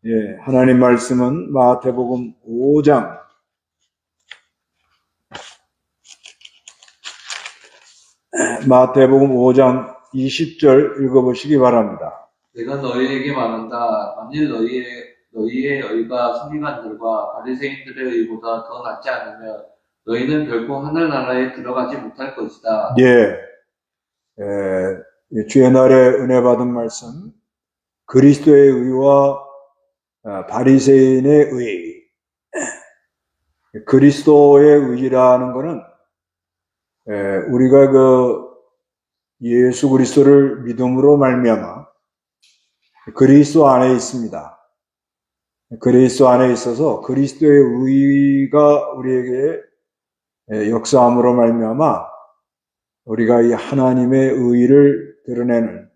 예, 하나님 말씀은 마태복음 5장 20절 읽어보시기 바랍니다. 내가 너희에게 말한다. 만일 너희의 의가 서기관들과 바리새인들의 의보다 더 낫지 않으면 너희는 결코 하늘나라에 들어가지 못할 것이다. 예, 주의 날에 은혜 받은 말씀, 그리스도의 의와 바리새인의 의. 그리스도의 의라는 것은 우리가 예수 그리스도를 믿음으로 말미암아 그리스도 안에 있습니다. 그리스도 안에 있어서 그리스도의 의가 우리에게 역사함으로 말미암아 우리가 이 하나님의 의를 드러내는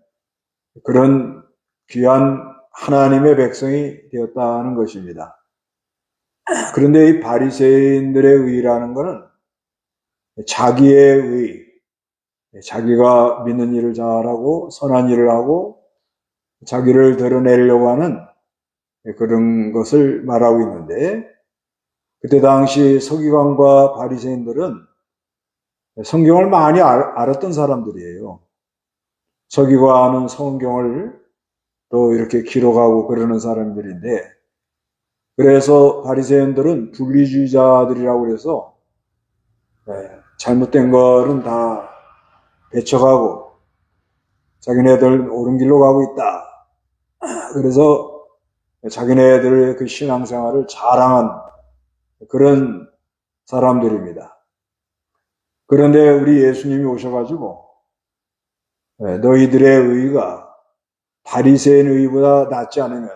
그런 귀한 하나님의 백성이 되었다는 것입니다. 그런데 이 바리새인들의 의라는 것은 자기의 의, 자기가 믿는 일을 잘하고 선한 일을 하고 자기를 드러내려고 하는 그런 것을 말하고 있는데, 그때 당시 서기관과 바리새인들은 성경을 많이 알았던 사람들이에요. 서기관은 성경을 또 이렇게 기록하고 그러는 사람들인데, 그래서 바리새인들은 분리주의자들이라고 해서 잘못된 거는 다 배척하고 자기네들 옳은 길로 가고 있다. 그래서 자기네들의 그 신앙생활을 자랑한 그런 사람들입니다. 그런데 우리 예수님이 오셔가지고 너희들의 의가 바리새인 의보다 낫지 않으면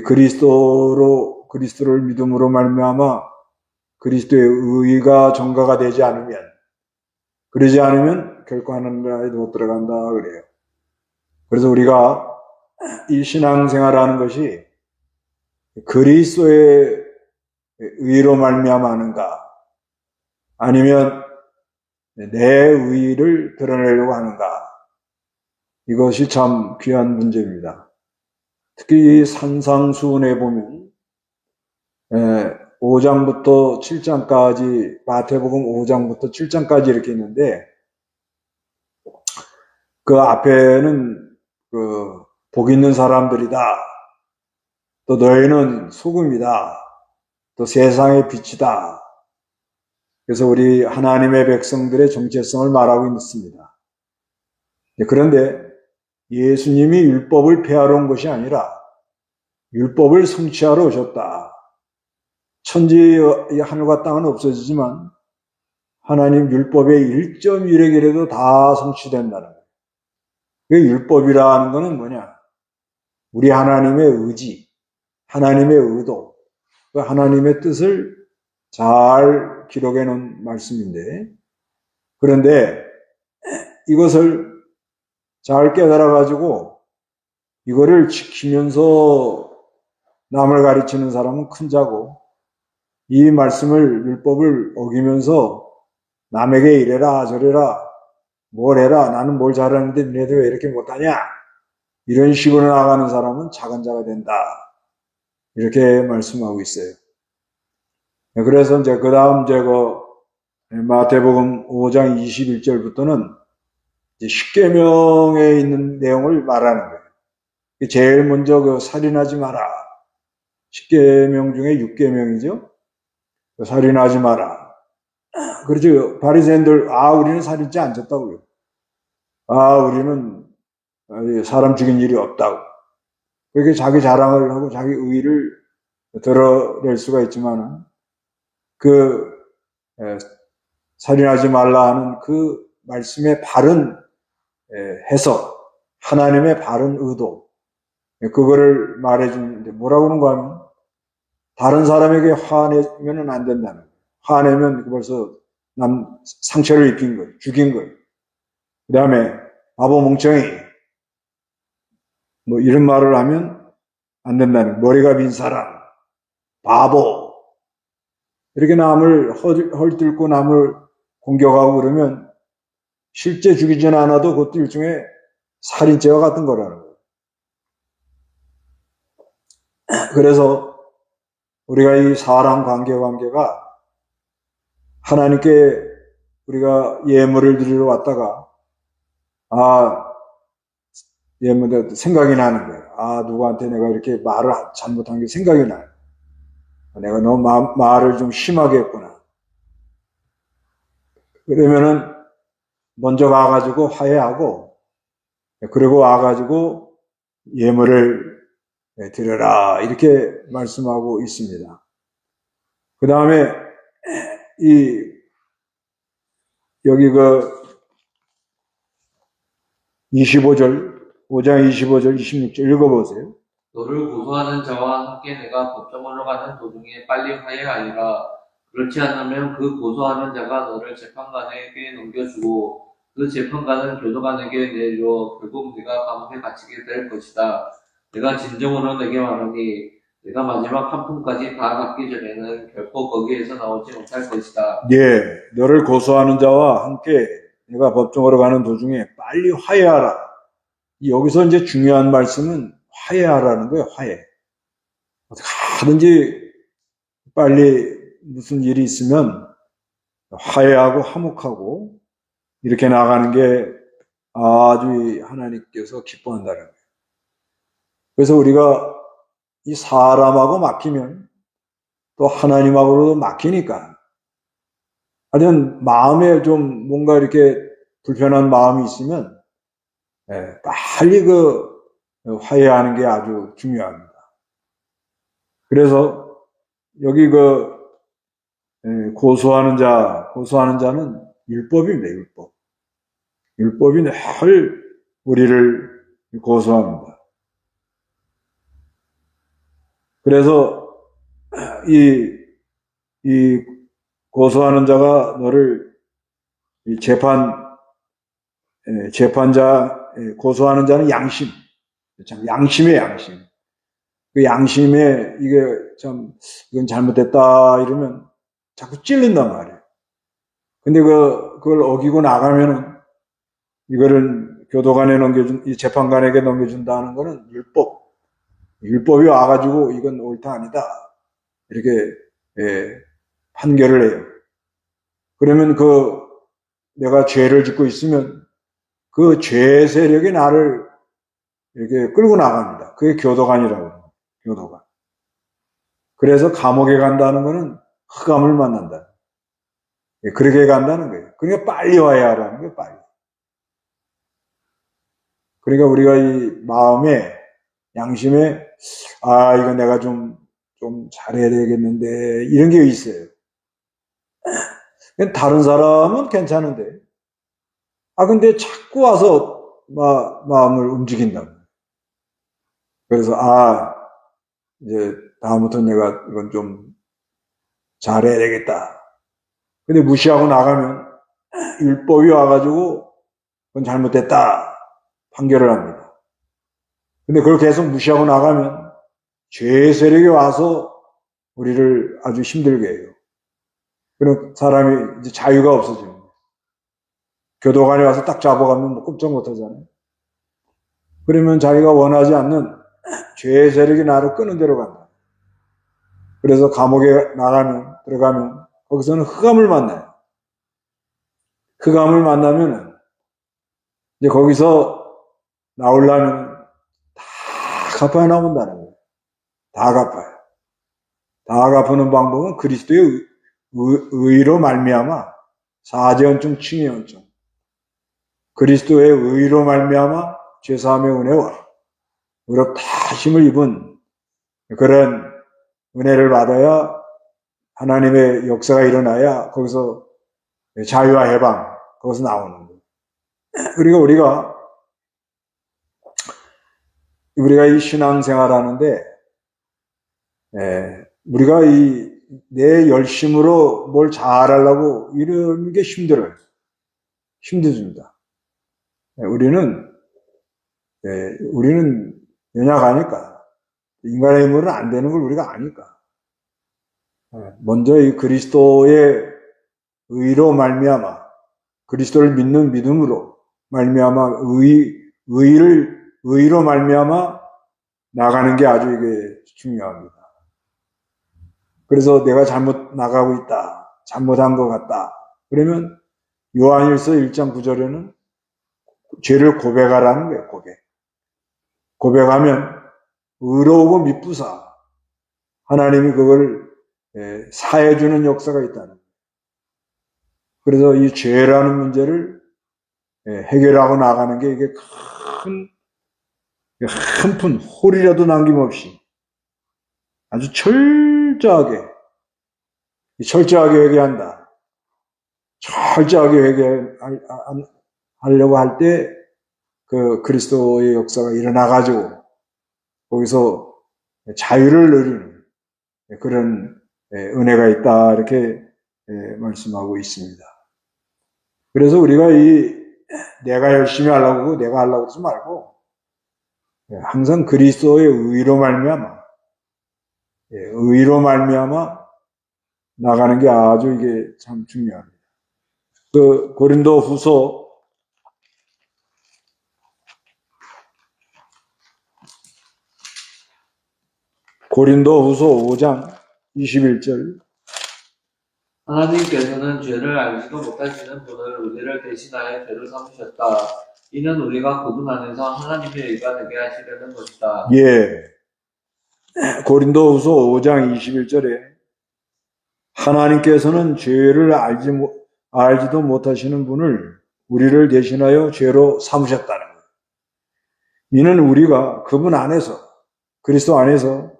그리스도를 믿음으로 말미암아 그리스도의 의가 전가가 되지 않으면, 그러지 않으면 결코 하나님나라에 못 들어간다 그래요. 그래서 우리가 이 신앙생활하는 것이 그리스도의 의로 말미암아 하는가, 아니면 내 의를 드러내려고 하는가, 이것이 참 귀한 문제입니다. 특히 산상수훈에 보면 5장부터 7장까지, 마태복음 5장부터 7장까지 이렇게 있는데, 그 앞에는 복 있는 사람들이다, 또 너희는 소금이다, 또 세상의 빛이다. 그래서 우리 하나님의 백성들의 정체성을 말하고 있습니다. 그런데 예수님이 율법을 폐하러 온 것이 아니라 율법을 성취하러 오셨다. 천지 하늘과 땅은 없어지지만 하나님 율법의 1.1획이라도 다 성취된다는 거예요. 그 율법이라는 것은 뭐냐? 우리 하나님의 의지, 하나님의 의도, 그 하나님의 뜻을 잘 기록해 놓은 말씀인데, 그런데 이것을 잘 깨달아 가지고 이거를 지키면서 남을 가르치는 사람은 큰 자고, 이 말씀을, 율법을 어기면서 남에게 이래라 저래라 뭘 해라, 나는 뭘 잘하는데 너네들 왜 이렇게 못하냐, 이런 식으로 나가는 사람은 작은 자가 된다, 이렇게 말씀하고 있어요. 그래서 이제 그 다음 마태복음 5장 21절부터는 십계명에 있는 내용을 말하는 거예요. 제일 먼저 살인하지 마라. 십계명 중에 6계명이죠. 살인하지 마라. 그렇죠. 바리새인들, 우리는 살인죄 안 졌다고요. 우리는 사람 죽인 일이 없다고. 그렇게 자기 자랑을 하고 자기 의의를 드러낼 수가 있지만, 살인하지 말라 하는 그 말씀의 바른 해석, 하나님의 바른 의도, 그거를 말해주는데, 뭐라고 하는가 하면, 다른 사람에게 화내면 안 된다는 거예요. 화내면 벌써 상처를 입힌 거예요. 죽인 거예요. 그 다음에 바보 멍청이, 뭐 이런 말을 하면 안 된다는 거예요. 머리가 빈 사람, 바보, 이렇게 남을 헐뜯고 남을 공격하고 그러면 실제 죽이지는 않아도 그것도 일종의 살인죄와 같은 거라는 거예요. 그래서 우리가 이 사람 관계가 하나님께 우리가 예물을 드리러 왔다가 예물에 생각이 나는 거예요. 누구한테 내가 이렇게 말을 잘못한 게 생각이 나요. 내가 너무 말을 좀 심하게 했구나. 그러면은 먼저 가가지고 화해하고, 그리고 와가지고 예물을 드려라 이렇게 말씀하고 있습니다. 그 다음에 여기 25절 5장 25절 26절 읽어보세요. 너를 고소하는 자와 함께 내가 법정으로 가는 도중에 빨리 화해하리라. 그렇지 않으면 그 고소하는 자가 너를 재판관에게 넘겨주고 그 재판관은 교도관에게 내려 결국 네가 감옥에 갇히게 될 것이다. 내가 진정으로 내게 말하니 내가 마지막 한 푼까지 다 갚기 전에는 결코 거기에서 나오지 못할 것이다. 너를 고소하는 자와 함께 내가 법정으로 가는 도중에 빨리 화해하라. 여기서 이제 중요한 말씀은 화해하라는 거예요. 화해. 하든지 빨리 무슨 일이 있으면 화해하고 화목하고 이렇게 나가는 게 아주 하나님께서 기뻐한다는 거예요. 그래서 우리가 이 사람하고 막히면 또 하나님하고도 막히니까 하여튼 마음에 좀 뭔가 이렇게 불편한 마음이 있으면 빨리 화해하는 게 아주 중요합니다. 그래서 여기 고소하는 자는 율법입니다. 율법이 늘 우리를 고소합니다. 그래서 이 고소하는 자가 너를 고소하는 자는 양심. 참 양심의 양심. 그 양심에 이건 잘못됐다 이러면 자꾸 찔린단 말이에요. 근데 그걸 어기고 나가면은 이거를 교도관에 이 재판관에게 넘겨준다는 거는 율법이 와가지고 이건 옳다 아니다 이렇게 판결을 해요. 그러면 내가 죄를 짓고 있으면 그 죄 세력이 나를 이렇게 끌고 나갑니다. 그게 교도관이라고 해요. 교도관. 그래서 감옥에 간다는 거는 흑암을 만난다. 그렇게 간다는 거예요. 그러니까 빨리 화해하라는 거예요. 빨리. 그러니까 우리가 이 마음에 양심에 이거 내가 좀 잘해야 되겠는데 이런 게 있어요. 다른 사람은 괜찮은데 근데 자꾸 와서 마음을 움직인다. 그래서 이제 다음부터 내가 이건 좀 잘해야 되겠다. 근데 무시하고 나가면 율법이 와가지고 그건 잘못됐다 판결을 합니다. 근데 그걸 계속 무시하고 나가면 죄의 세력이 와서 우리를 아주 힘들게 해요. 그럼 사람이 이제 자유가 없어집니다. 교도관에 와서 딱 잡아가면 꼼짝 못하잖아요. 그러면 자기가 원하지 않는 죄의 세력이 나를 끄는 대로 간다. 그래서 감옥에 들어가면 거기서는 흑암을 만나요. 흑암을 만나면 이제 거기서 나오려면 다 갚아야 나온다는 거예요. 다 갚아요. 다 갚는 방법은 그리스도의 의로 말미암아 사죄언증, 칭의언증. 그리스도의 의로 말미암아 죄사함의 은혜와 의롭다심을 입은 그런 은혜를 받아야 하나님의 역사가 일어나야 거기서 자유와 해방 거기서 나오는 거예요. 그리고 우리가 이 신앙생활 하는데 우리가 내 열심으로 뭘 잘하려고 이러는 게 힘들습니다. 우리는 연약하니까 인간의 힘으로는 안 되는 걸 우리가 아니까 먼저 이 그리스도의 의로 말미암아 그리스도를 믿는 믿음으로 말미암아 의로 말미암아 나가는 게 아주 이게 중요합니다. 그래서 내가 잘못 나가고 있다, 잘못한 것 같다. 그러면 요한일서 1장 9절에는 죄를 고백하라는 거예요. 고백하면 의로우고 미쁘사 하나님이 그걸 사해주는 역사가 있다는 거예요. 그래서 이 죄라는 문제를 해결하고 나가는 게 이게 한 푼 홀이라도 남김없이 아주 철저하게 회개한다. 철저하게 회개하려고 할 때 그 그리스도의 역사가 일어나가지고 거기서 자유를 누리는 그런 은혜가 있다 이렇게 말씀하고 있습니다. 그래서 우리가 내가 열심히 하려고 내가 하려고 하지 말고 항상 그리스도의 의로 말미암아 나가는 게 아주 이게 참 중요합니다. 그 고린도후서 5장 21절. 하나님께서는 죄를 알지도 못하시는 분을 우리를 대신하여 죄를 삼으셨다. 이는 우리가 그분 안에서 하나님의 의가 되게 하시려는 것이다. 예. 고린도후서 5장 21절에 하나님께서는 죄를 알지도 못하시는 분을 우리를 대신하여 죄로 삼으셨다는 거예요. 이는 우리가 그분 안에서, 그리스도 안에서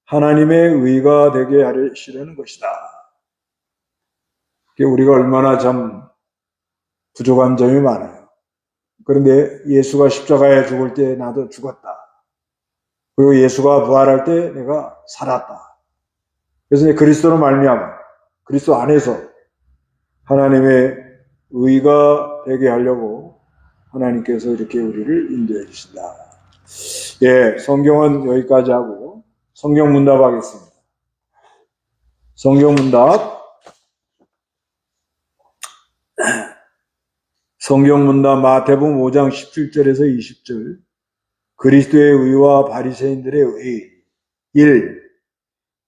하나님의 의가 되게 하시려는 것이다. 우리가 얼마나 참 부족한 점이 많아요. 그런데 예수가 십자가에 죽을 때 나도 죽었다. 그리고 예수가 부활할 때 내가 살았다. 그래서 그리스도로 말미암아 그리스도 안에서 하나님의 의가 되게 하려고 하나님께서 이렇게 우리를 인도해 주신다. 예, 성경은 여기까지 하고 성경 문답 하겠습니다. 성경 문답 마태복음 5장 17절에서 20절. 그리스도의 의와 바리새인들의 의. 1.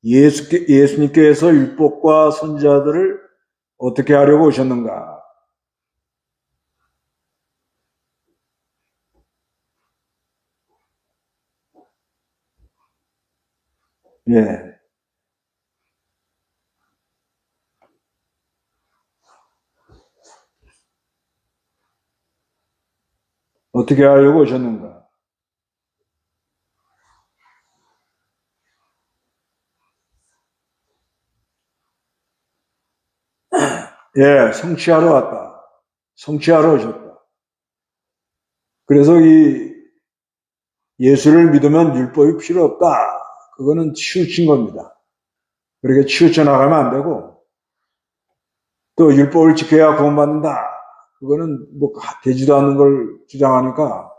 예수님께서 율법과 선지자들을 어떻게 하려고 오셨는가? 예. 어떻게 하려고 오셨는가? 예, 성취하러 왔다. 성취하러 오셨다. 그래서 예수를 믿으면 율법이 필요 없다. 그거는 치우친 겁니다. 그렇게 치우쳐 나가면 안 되고, 또 율법을 지켜야 구원받는다. 그거는 뭐 되지도 않는 걸 주장하니까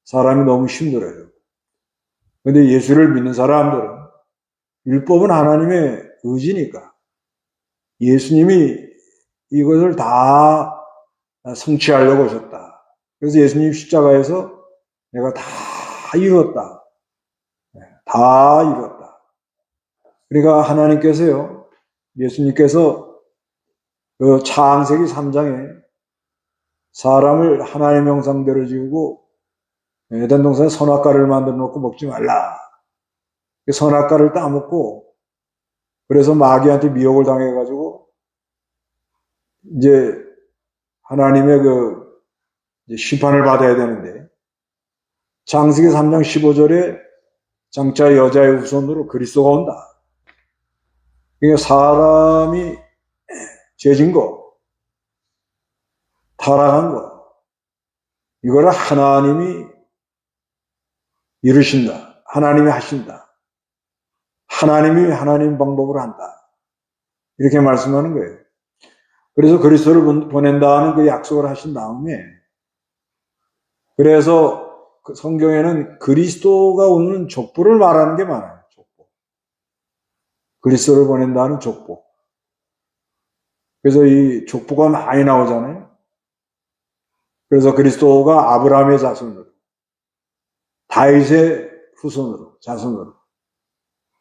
사람이 너무 힘들어요. 근데 예수를 믿는 사람들은 율법은 하나님의 의지니까 예수님이 이것을 다 성취하려고 오셨다. 그래서 예수님 십자가에서 내가 다 이루었다. 다 이루었다. 그러니까 하나님께서요, 예수님께서 그 창세기 3장에 사람을 하나님의 형상대로 지으고 에덴 동산에 선악과를 만들어 놓고 먹지 말라. 선악과를 따먹고 그래서 마귀한테 미혹을 당해가지고 이제 하나님의 이제 심판을 받아야 되는데 창세기 3장 15절에 장차 여자의 후손으로 그리스도가 온다. 그러니까 사람이 죄진 거, 타락한 거, 이거를 하나님이 이루신다. 하나님이 하신다. 하나님이 하나님 방법으로 한다. 이렇게 말씀하는 거예요. 그래서 그리스도를 보낸다는 그 약속을 하신 다음에 그래서 그 성경에는 그리스도가 오는 족보를 말하는 게 많아요. 족보. 그리스도를 보낸다는 족보. 그래서 이 족보가 많이 나오잖아요. 그래서 그리스도가 아브라함의 자손으로 다윗의 후손으로, 자손으로.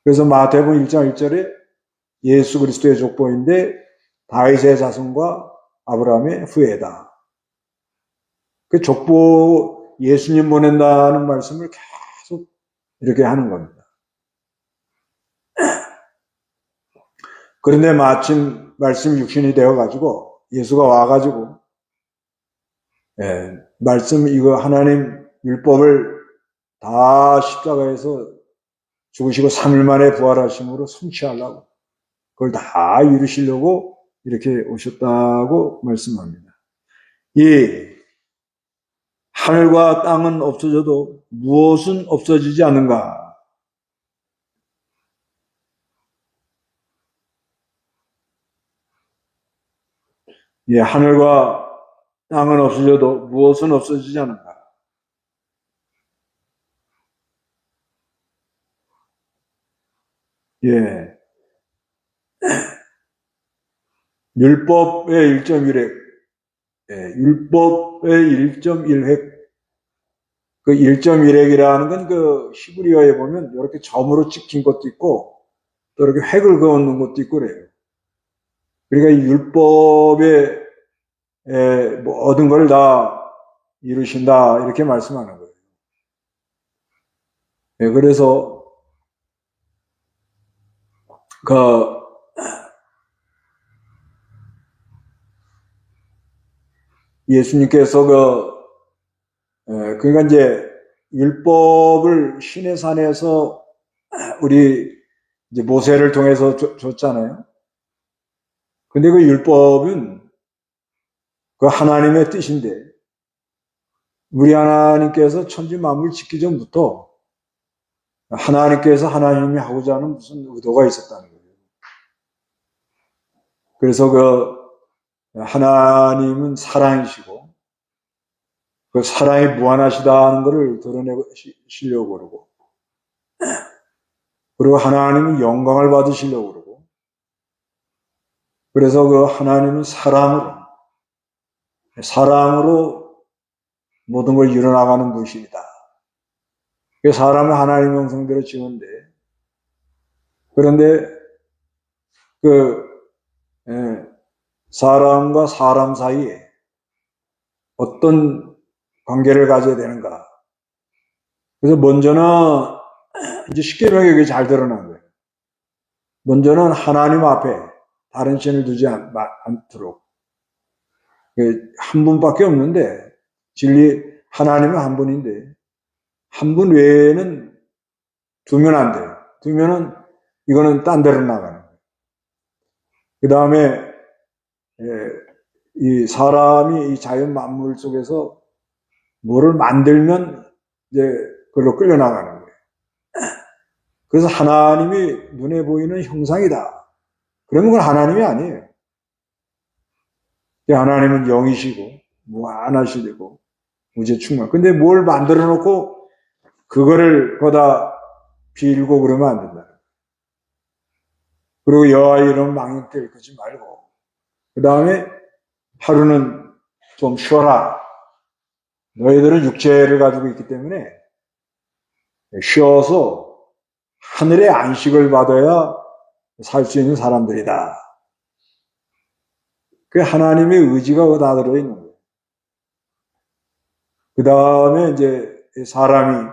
그래서 마태복음 1장 1절에 예수 그리스도의 족보인데 다윗의 자손과 아브라함의 후예다. 그 족보 예수님 보낸다는 말씀을 계속 이렇게 하는 겁니다. 그런데 마침 말씀이 육신이 되어가지고 예수가 와가지고 말씀 이거 하나님 율법을 다 십자가에서 죽으시고 3일 만에 부활하심으로 성취하려고 그걸 다 이루시려고 이렇게 오셨다고 말씀합니다. 이 하늘과 땅은 없어져도 무엇은 없어지지 않는가? 예, 하늘과 땅은 없어져도 무엇은 없어지지 않는가? 예. 율법의 1.1획, 율법의 1.1획, 그 1.1획이라는 건 그 히브리어에 보면 이렇게 점으로 찍힌 것도 있고 또 이렇게 획을 그어놓은 것도 있고 그래요. 그러니까 이 율법의 모든 걸 다 이루신다 이렇게 말씀하는 거예요. 그래서 그 예수님께서 그러니까 이제 율법을 신의 산에서 우리 이제 모세를 통해서 줬잖아요. 근데 그 율법은 그 하나님의 뜻인데 우리 하나님께서 천지 만물 짓기 전부터 하나님께서 하나님이 하고자 하는 무슨 의도가 있었다는 거예요. 그래서 그 하나님은 사랑이시고 그 사랑이 무한하시다는 것을 드러내시려고 그러고 그리고 하나님은 영광을 받으시려고 그러고 그래서 그 하나님은 사랑으로 모든 걸 이뤄나가는 분이시다. 사람을 하나님 형상대로 지은데 그런데 사람과 사람 사이에 어떤 관계를 가져야 되는가. 그래서 먼저는 이제 쉽게 보면 이게 잘 드러난 거예요. 먼저는 하나님 앞에 다른 신을 두지 않도록. 한 분밖에 없는데 하나님은 한 분인데 한 분 외에는 두면 안 돼요. 두면은 이거는 딴 데로 나가는 거예요. 그 다음에 이 사람이 이 자연 만물 속에서 뭐를 만들면 이제 그걸로 끌려나가는 거예요. 그래서 하나님이 눈에 보이는 형상이다. 그러면 그건 하나님이 아니에요. 하나님은 영이시고 무한하시고 무죄 충만. 근데 뭘 만들어 놓고 그거를 거다 빌고 그러면 안 된다. 그리고 여호와의 이름 망령되게 일컫지 말고 그 다음에 하루는 좀 쉬어라. 너희들은 육체를 가지고 있기 때문에 쉬어서 하늘의 안식을 받아야 살 수 있는 사람들이다. 그 하나님의 의지가 다 들어있는 거예요. 그 다음에 이제 사람이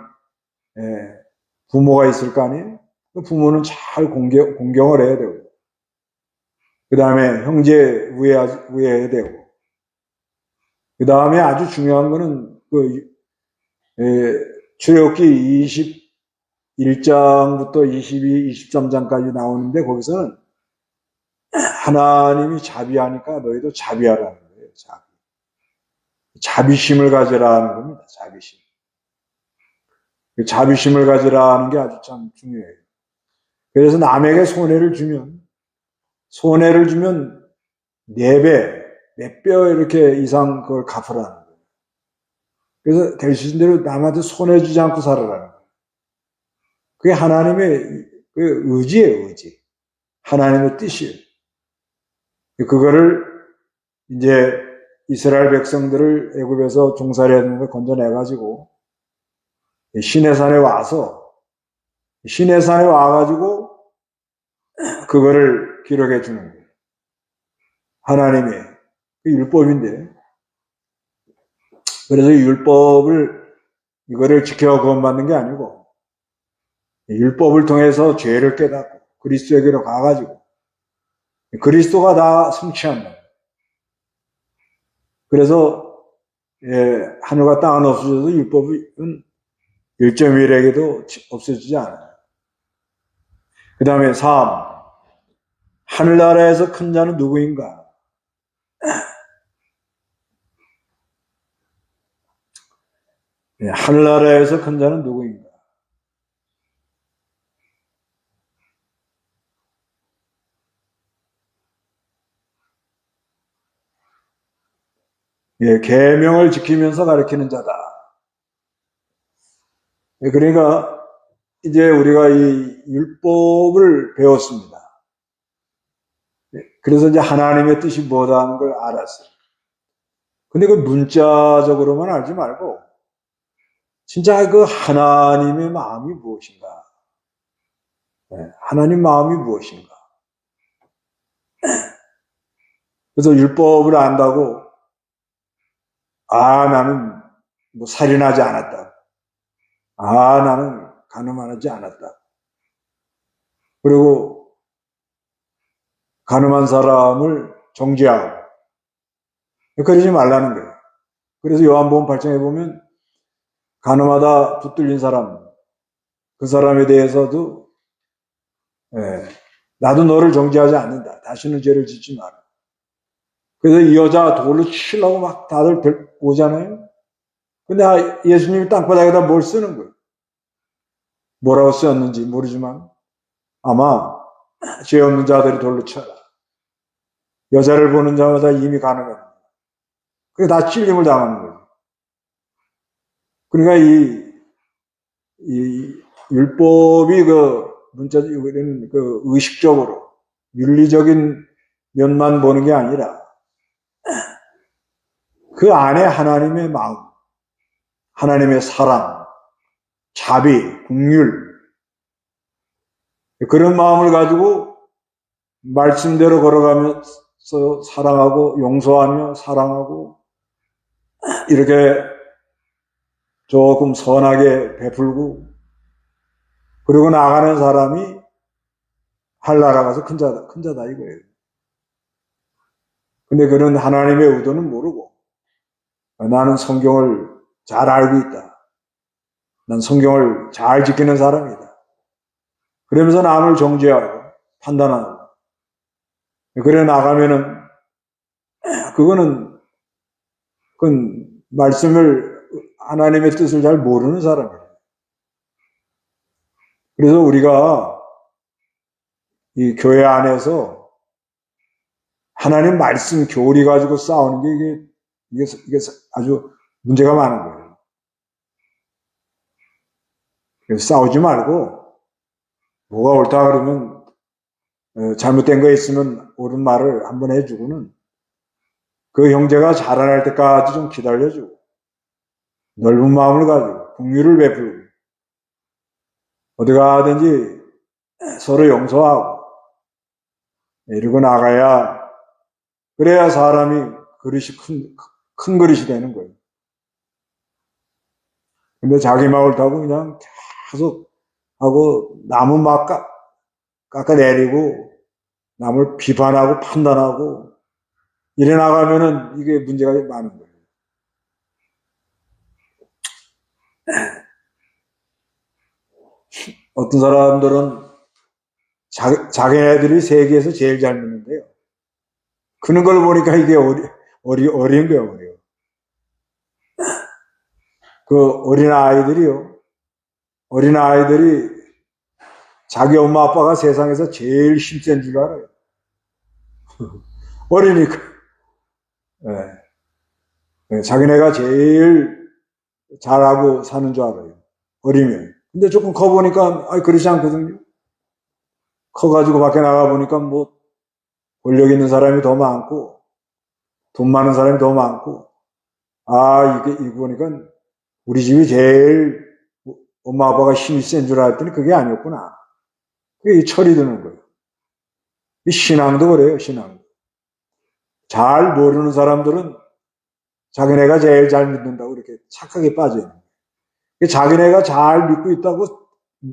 부모가 있을 거 아니에요? 그 부모는 잘 공경을 해야 되고 그 다음에 형제 우애해야 되고 그 다음에 아주 중요한 거는 출애굽기 21장부터 22, 23장까지 나오는데 거기서는 하나님이 자비하니까 너희도 자비하라는 거예요. 자비심을 가지라는 겁니다. 자비심. 자비심을 가지라는 게 아주 참 중요해요. 그래서 남에게 손해를 주면 4배, 몇 배 이렇게 이상 그걸 갚으라는 거예요. 그래서 될 수 있는 대로 남한테 손해 주지 않고 살아라는 거예요. 그게 하나님의 그 의지예요, 의지. 하나님의 뜻이에요. 그거를 이제 이스라엘 백성들을 애굽에서 종살이 하는 걸 건져내가지고 시내산에 와서 시내산에 와가지고 그거를 기록해 주는 거예요. 하나님의 그 율법인데. 그래서 이거를 지켜 구원받는 게 아니고, 율법을 통해서 죄를 깨닫고 그리스도에게로 가가지고 그리스도가 다 성취한다. 그래서 하늘과 땅은 없어져도 율법은 1.1에게도 없어지지 않아요. 그 다음에 3. 하늘나라에서 큰 자는 누구인가? 하늘나라에서 큰 자는 누구인가? 계명을 지키면서 가르치는 자다. 그러니까 이제 우리가 이 율법을 배웠습니다. 그래서 이제 하나님의 뜻이 뭐다는 걸 알았어요. 근데 그 문자적으로만 알지 말고 진짜 그 하나님의 마음이 무엇인가? 하나님 마음이 무엇인가? 그래서 율법을 안다고 나는 뭐 살인하지 않았다. 나는 간음하지 않았다. 그리고 간음한 사람을 정죄하고 그러지 말라는 거예요. 그래서 요한복음 8장에 보면 간음하다 붙들린 사람, 그 사람에 대해서도 나도 너를 정죄하지 않는다. 다시는 죄를 짓지 마라. 그래서 이 여자 돌로 치려고 막 다들 오잖아요. 근데 예수님이 땅바닥에다 뭘 쓰는 거예요. 뭐라고 쓰였는지 모르지만 아마 죄 없는 자들이 돌로 쳐라. 여자를 보는 자마다 이미 간음했다. 그게 다 찔림을 당하는 거예요. 그러니까 이 율법이 문자적인 의식적으로 윤리적인 면만 보는 게 아니라 그 안에 하나님의 마음, 하나님의 사랑, 자비, 긍휼 그런 마음을 가지고 말씀대로 걸어가면서 사랑하고 용서하며 사랑하고 이렇게 조금 선하게 베풀고 그리고 나가는 사람이 한나라 가서 큰 자다 이거예요. 근데 그런 하나님의 의도는 모르고 나는 성경을 잘 알고 있다. 난 성경을 잘 지키는 사람이다. 그러면서 남을 정죄하고 판단하고 그래 나가면은 그건 말씀을 하나님의 뜻을 잘 모르는 사람이에요. 그래서 우리가 이 교회 안에서 하나님 말씀 교리 가지고 싸우는 게 이게 아주 문제가 많은 거예요. 그래서 싸우지 말고 뭐가 옳다 그러면 잘못된 거 있으면 옳은 말을 한번 해주고는 그 형제가 자라날 때까지 좀 기다려주고 넓은 마음을 가지고 긍휼을 베풀고 어디 가든지 서로 용서하고 이러고 나가야 그래야 사람이 그릇이 큰 그릇이 되는 거예요. 근데 자기 마을 타고 그냥 계속 하고 남은 막 깎아내리고 남을 비판하고 판단하고 이래 나가면은 이게 문제가 많은 거예요. 어떤 사람들은 자기네들이 세계에서 제일 잘 믿는데요. 그런 걸 보니까 이게 어려운 거예요, 어려워. 그 어린아이들이 자기 엄마 아빠가 세상에서 제일 힘센 줄 알아요. 어리니까. 자기네가 제일 잘하고 사는 줄 알아요. 어리면. 근데 조금 커보니까, 그렇지 않거든요. 커가지고 밖에 나가보니까 뭐, 권력 있는 사람이 더 많고, 돈 많은 사람이 더 많고, 이거 보니까 우리 집이 제일 엄마 아빠가 힘이 센 줄 알았더니 그게 아니었구나. 그게 철이 드는 거예요. 이 신앙도 그래요, 신앙. 잘 모르는 사람들은 자기네가 제일 잘 믿는다고 이렇게 착하게 빠져있는 거예요. 자기네가 잘 믿고 있다고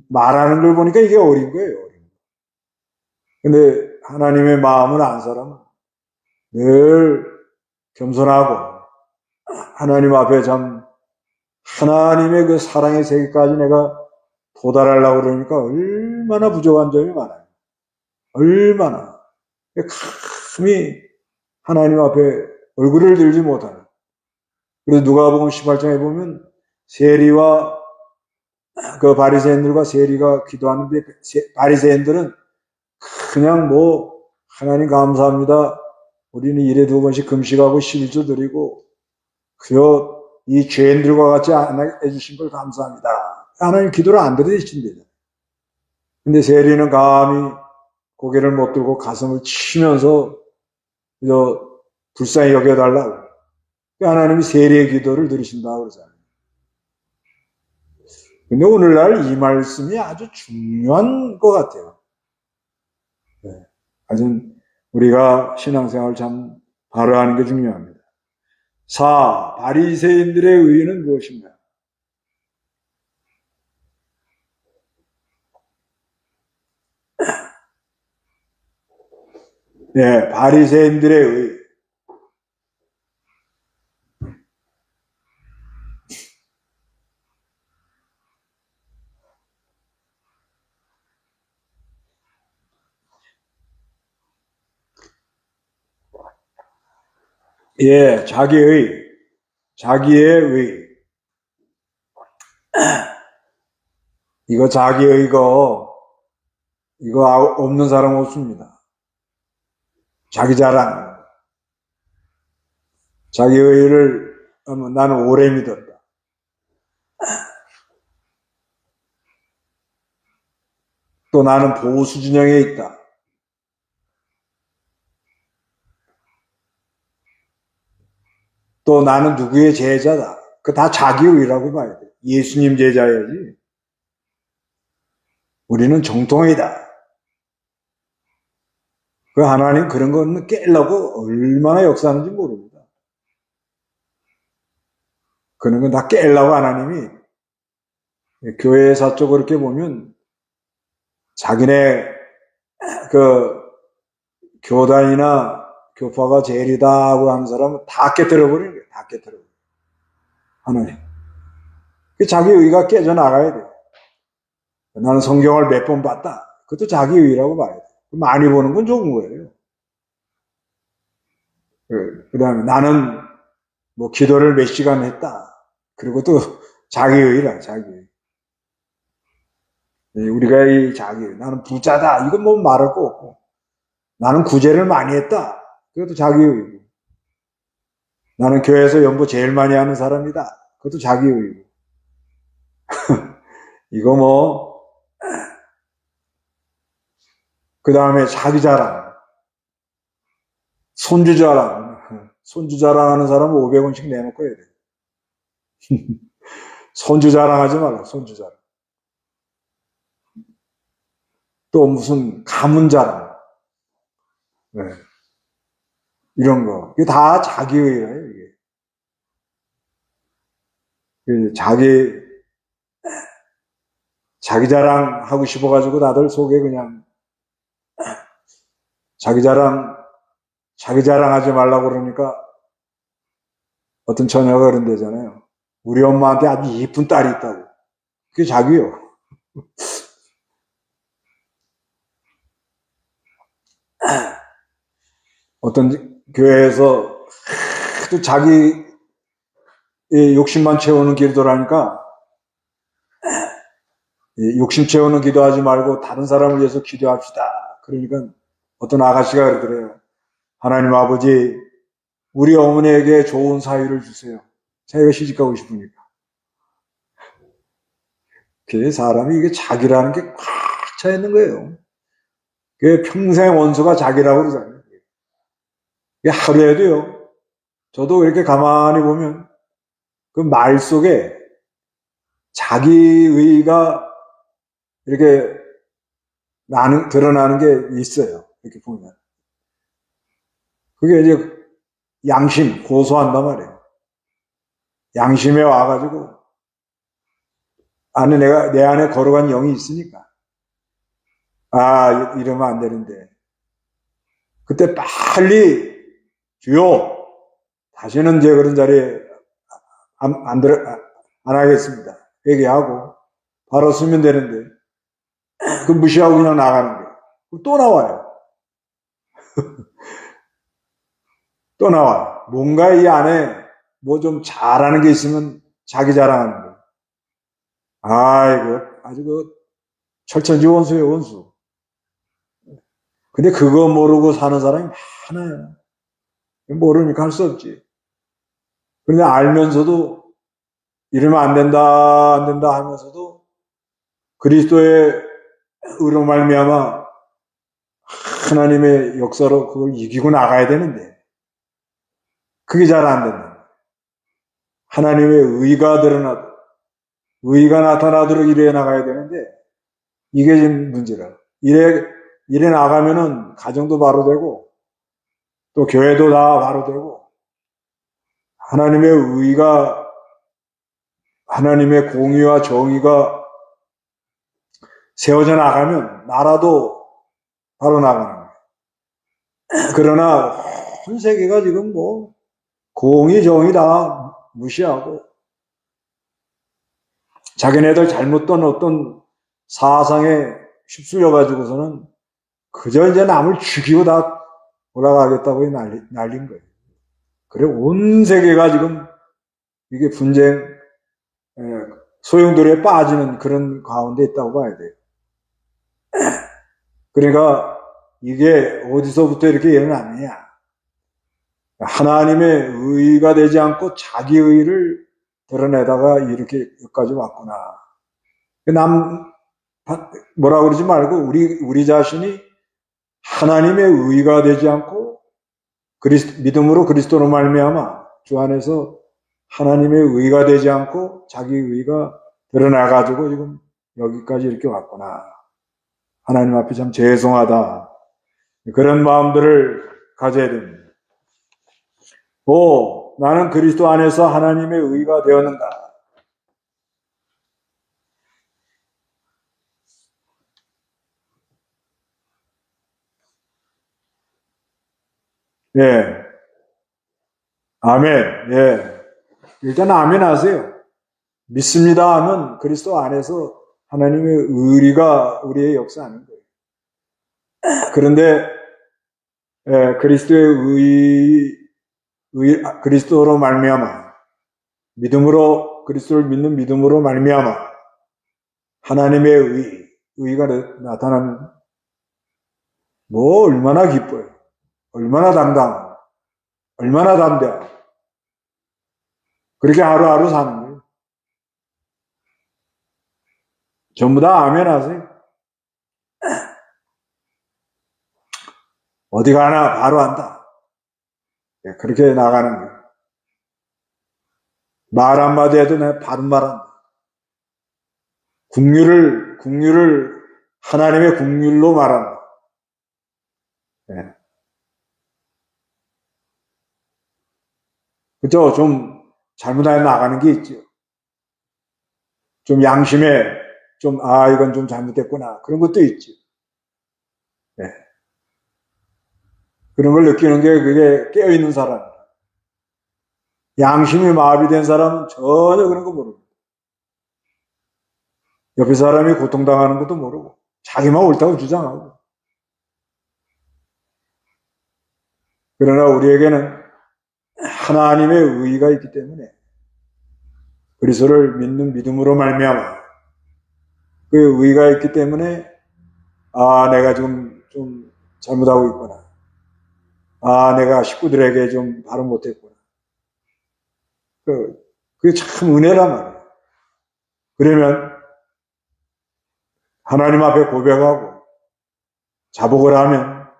말하는 걸 보니까 이게 어린 거예요, 어린 거. 근데 하나님의 마음을 안 사람은 늘 겸손하고 하나님 앞에 참 하나님의 그 사랑의 세계까지 내가 도달하려고 그러니까 얼마나 부족한 점이 많아요. 얼마나. 감히 하나님 앞에 얼굴을 들지 못하는. 그래서 누가복음 18장에 보면 세리와 그 바리새인들과 세리가 기도하는데 바리새인들은 그냥 뭐 하나님 감사합니다. 우리는 일에 2번씩 금식하고 11조 드리고 그저 이 죄인들과 같이 안 해주신 걸 감사합니다. 하나님 기도를 안 들으신대요. 근데 세리는 감히 고개를 못 들고 가슴을 치면서 그저 불쌍히 여겨달라고. 하나님이 세리의 기도를 들으신다고 그러잖아요. 근데 오늘날 이 말씀이 아주 중요한 것 같아요. 네. 아주 우리가 신앙생활을 참 바로 하는 게 중요합니다. 4. 바리새인들의 의의는 무엇인가? 네, 바리새인들의 의의. 예, 자기의 의. 이거 자기의 이거 없는 사람 없습니다. 자기 자랑. 자기 의를 나는 오래 믿었다. 또 나는 보수 진영에 있다. 또 나는 누구의 제자다. 그 다 자기 의라고 봐야 돼. 예수님 제자야지. 우리는 정통이다. 그 하나님 그런 거는 깨려고 얼마나 역사하는지 모릅니다. 그런 건 다 깨려고 하나님이 교회사 쪽으로 이렇게 보면 자기네 그 교단이나 교파가 제일이다 하고 하는 사람은 다 깨뜨려버리는 거예요. 다 깨뜨려버려요. 하나님. 그 자기 의가 깨져나가야 돼요. 나는 성경을 몇 번 봤다. 그것도 자기 의라고 봐야 돼요. 많이 보는 건 좋은 거예요. 그 다음에 나는 뭐 기도를 몇 시간 했다. 그리고 또 자기 의라, 자기 의. 우리가 이 자기 의. 나는 부자다. 이건 뭐 말할 거 없고. 나는 구제를 많이 했다. 그것도 자기 의고. 나는 교회에서 연보 제일 많이 하는 사람이다. 그것도 자기 의고. 이거 뭐, 그 다음에 자기 자랑. 손주 자랑. 손주 자랑하는 사람은 500원씩 내놓고 해야 돼. 손주 자랑하지 말라, 손주 자랑. 또 무슨 가문 자랑. 네. 이런 거. 이게 다 자기의예요, 이게. 자기 자랑 하고 싶어가지고 다들 속에 그냥 자기 자랑하지 말라고 그러니까 어떤 처녀가 그런대잖아요. 우리 엄마한테 아주 이쁜 딸이 있다고. 그게 자기요. 어떤 교회에서 또 자기 욕심만 채우는 기도라니까 욕심 채우는 기도하지 말고 다른 사람을 위해서 기도합시다. 그러니까 어떤 아가씨가 그러더래요. 하나님 아버지, 우리 어머니에게 좋은 사위를 주세요. 자기가 시집가고 싶으니까. 그 사람이 이게 자기라는 게 꽉 차 있는 거예요. 그 평생 원수가 자기라고 그러잖아요. 그게 하루에도요. 저도 이렇게 가만히 보면 그 말 속에 자기의가 이렇게 드러나는 게 있어요. 이렇게 보면. 그게 이제 양심, 고소한단 말이에요. 양심에 와가지고, 내 안에 거룩한 영이 있으니까. 아, 이러면 안 되는데. 그때 빨리, 주요, 다시는 이제 그런 자리에 안 하겠습니다. 얘기하고, 바로 쓰면 되는데, 그 무시하고 그냥 나가는 거예요. 또 나와요. 또 나와요. 뭔가 이 안에 뭐 좀 잘하는 게 있으면 자기 자랑하는 거예요. 아이고, 아주 철천지 원수예요, 원수. 근데 그거 모르고 사는 사람이 많아요. 모르니까 할 수 없지. 그런데 알면서도 이러면 안 된다 하면서도 그리스도의 의로 말미암아 하나님의 역사로 그걸 이기고 나가야 되는데 그게 잘 안 된다. 하나님의 의가 나타나도록 일해 나가야 되는데 이게 지금 문제라. 일해 나가면은 가정도 바로 되고 또 교회도 다 바로 되고 하나님의 의가 하나님의 공의와 정의가 세워져 나가면 나라도 바로 나가는 거예요. 그러나 온 세계가 지금 뭐 공의 정의 다 무시하고 자기네들 잘못된 어떤 사상에 휩쓸려 가지고서는 그저 이제 남을 죽이고 다 올라가겠다고 날린 거예요. 그래 온 세계가 지금 이게 분쟁 소용돌이에 빠지는 그런 가운데 있다고 봐야 돼요. 그러니까 이게 어디서부터 이렇게 일어났느냐? 하나님의 의가 되지 않고 자기 의를 드러내다가 이렇게 여기까지 왔구나. 뭐라 그러지 말고 우리 자신이 하나님의 의가 되지 않고 믿음으로 그리스도로 말미암아 주 안에서 하나님의 의가 되지 않고 자기 의가 드러나가지고 지금 여기까지 이렇게 왔구나. 하나님 앞에 참 죄송하다. 그런 마음들을 가져야 됩니다. 나는 그리스도 안에서 하나님의 의가 되었는가. 예. 아멘. 예. 일단 아멘 하세요. 믿습니다 하면 그리스도 안에서 하나님의 의가 우리의 역사하는 거예요. 그런데 그리스도의 그리스도로 말미암아 그리스도를 믿는 믿음으로 말미암아 하나님의 의가 나타나면 뭐 얼마나 기뻐요. 얼마나 얼마나 담대하고 그렇게 하루하루 사는 거예요. 전부 다 아멘 하세요. 어디 가나 바로 한다. 그렇게 나가는 거예요. 말 한마디 해도 내가 바로 말한다. 국률을 하나님의 국률로 말한다. 네. 그죠? 좀 잘못하여 나가는 게 있죠. 좀 양심에 이건 좀 잘못됐구나. 그런 것도 있죠. 네. 그런 걸 느끼는 게 그게 깨어있는 사람. 양심이 마비된 사람은 전혀 그런 거 모릅니다. 옆에 사람이 고통당하는 것도 모르고 자기만 옳다고 주장하고. 그러나 우리에게는 하나님의 의가 있기 때문에 그리스도를 믿는 믿음으로 말미암아 그 의가 있기 때문에 내가 좀 잘못하고 있구나. 내가 식구들에게 좀 바로 못했구나. 그게 참 은혜란 말이에요. 그러면 하나님 앞에 고백하고 자복을 하면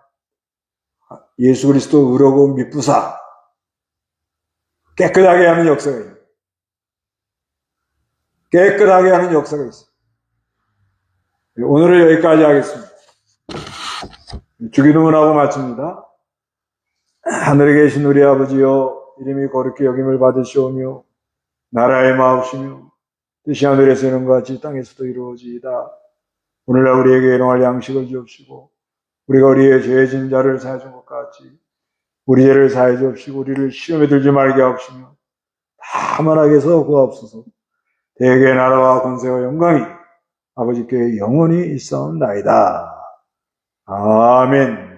예수 그리스도 의로고 미쁘사 깨끗하게 하는 역사가 있어요. 깨끗하게 하는 역사가 있어요. 오늘은 여기까지 하겠습니다. 주기도문하고 마칩니다. 하늘에 계신 우리 아버지여, 이름이 거룩히 여김을 받으시오며 나라의 마옵시며 뜻이 하늘에서 이룬 것 같이 땅에서도 이루어지이다. 오늘날 우리에게 일용할 양식을 주옵시고 우리가 우리의 죄 진 자를 사해 준 것 같이 우리 죄를 사해 주옵시고 우리를 시험에 들지 말게 하옵시며 다만 악에서 구하옵소서. 대개 나라와 권세와 영광이 아버지께 영원히 있사옵나이다. 아멘.